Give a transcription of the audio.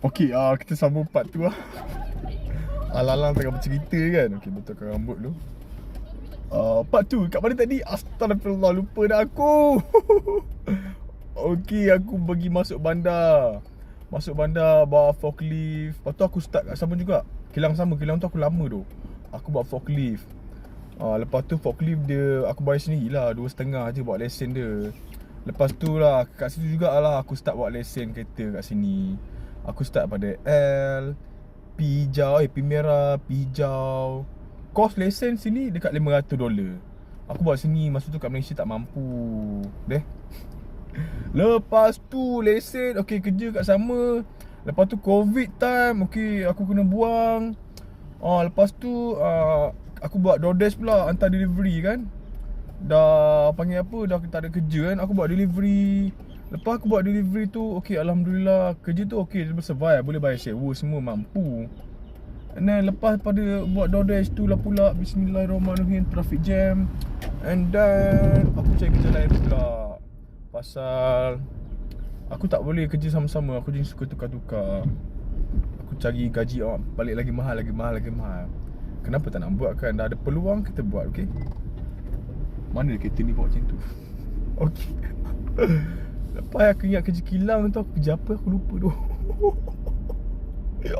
Okey, kita sambung part tu lah. Alang-alang tengah bercerita kan. Okey, betulkan rambut dulu. Part tu, kat mana tadi? Astagfirullah, lupa dah aku. Okey, aku pergi masuk bandar. Masuk bandar, bawa forklift. Lepas tu aku start kat sama juga. Kilang sama, kilang tu aku lama tu. Aku bawa forklift. Lepas tu forklift dia, aku bayar sendiri lah, 2.5 je buat lesen dia. Lepas tu lah, kat situ jugalah aku start buat lesen kereta kat sini. Aku start pada L, P hijau, P merah, P hijau. Kos lesen sini dekat $500. Aku buat sini, masa tu kat Malaysia tak mampu. Deh. Lepas tu lesen, okey kerja kat sama. Lepas tu COVID time, okey aku kena buang. Lepas tu aku buat DoorDash pula, hantar delivery kan. Dah panggil apa, dah tak ada kerja kan, aku buat delivery. Lepas aku buat delivery tu, okey alhamdulillah, kerja tu okey, dia survive, boleh bayar sewa semua, mampu. And then lepas pada buat DoorDash tu lah pula, bismillahirrahmanirrahim, traffic jam. And then aku cari kerja lain pula. Pasal aku tak boleh kerja sama-sama, aku jenis suka tukar-tukar. Aku cari gaji balik lagi mahal, lagi mahal, lagi mahal. Kenapa tak nak buat kan? Dah ada peluang kita buat, okey? Mana kereta ni bawa macam tu? Okey. Lepas aku ingat kerja kilang tu, aku kerja apa aku lupa tu. Ya.